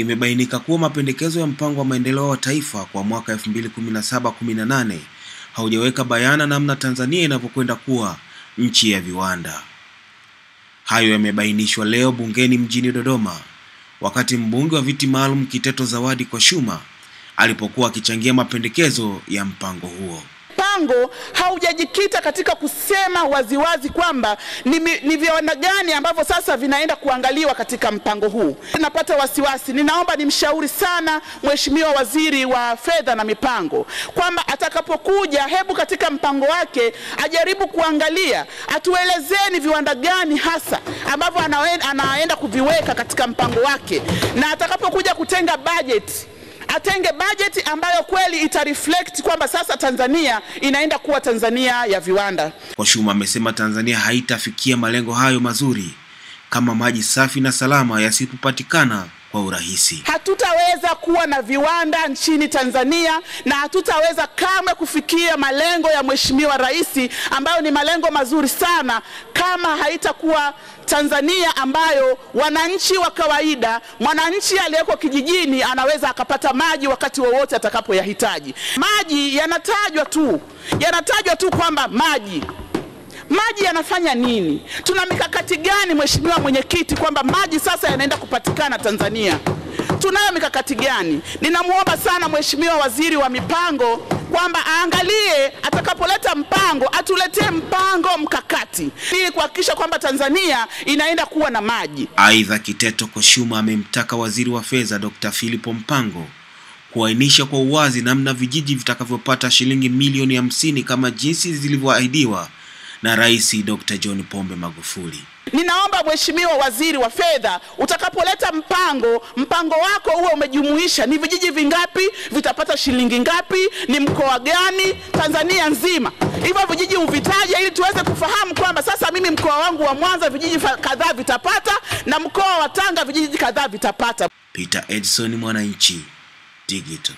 imebainika kuwa mapendekezo ya mpango wa maendeleo wa taifa kwa mwaka 2017-18 haujaweka bayana namna Tanzania inapokwenda kuwa nchi ya viwanda. Hayo yamebainishwa leo bungeni mjini Dodoma, wakati mbunge wa viti maalum Kiteto Zawadi Kwashuma alipokuwa akichangia mapendekezo ya mpango huo. Mpango haujajikita katika kusema waziwazi kwamba ni viwanda gani ambavyo sasa vinaenda kuangaliwa katika mpango huu. Napata wasiwasi. Ninaomba nimshauri sana Mheshimiwa Waziri wa Fedha na Mipango kwamba atakapokuja, hebu katika mpango wake ajaribu kuangalia, atuelezeni viwanda gani hasa ambavyo anaenda kuviweka katika mpango wake, na atakapokuja kutenga budget, atenge budget ambayo kweli itareflect kwamba sasa Tanzania inaenda kuwa Tanzania ya viwanda. Kwashuma amesema Tanzania haitafikia malengo hayo mazuri kama maji safi na salama yasipopatikana kwa urahisi. Hatutaweza kuwa na viwanda nchini Tanzania na hatutaweza kamwe kufikia malengo ya Mheshimiwa Rais ambayo ni malengo mazuri sana kama haitakuwa Tanzania ambayo wananchi wa kawaida, mwananchi aliyeko kijijini anaweza akapata maji wakati wowote atakapoyahitaji. Maji yanatajwa tu kwamba maji yanafanya nini? Tuna mikakati gani Mheshimiwa Mwenyekiti kwamba maji sasa yanaenda kupatikana Tanzania? Tunayo mikakati gani? Ninamuomba sana Mheshimiwa Waziri wa Mipango kwamba aangalie, atakapoleta mpango atuletee mpango mkakati ili kuhakikisha kwamba Tanzania inaenda kuwa na maji. Aidha, Kiteto Kwashuma amemtaka Waziri wa Fedha Dr. Philipo Mpango kuainisha kwa uwazi namna vijiji vitakavyopata shilingi milioni 50 kama jinsi zilivyoahidiwa na Rais Dr. John Pombe Magufuli. Ninaomba Mheshimiwa Waziri wa Fedha, utakapoleta mpango wako uwe umejumuisha ni vijiji vingapi vitapata shilingi ngapi, ni mkoa gani Tanzania nzima. Hivyo vijiji uvitaje ili tuweze kufahamu kwamba sasa mimi mkoa wangu wa Mwanza vijiji kadhaa vitapata na mkoa wa Tanga vijiji kadhaa vitapata. Peter Edson, Mwananchi Digital.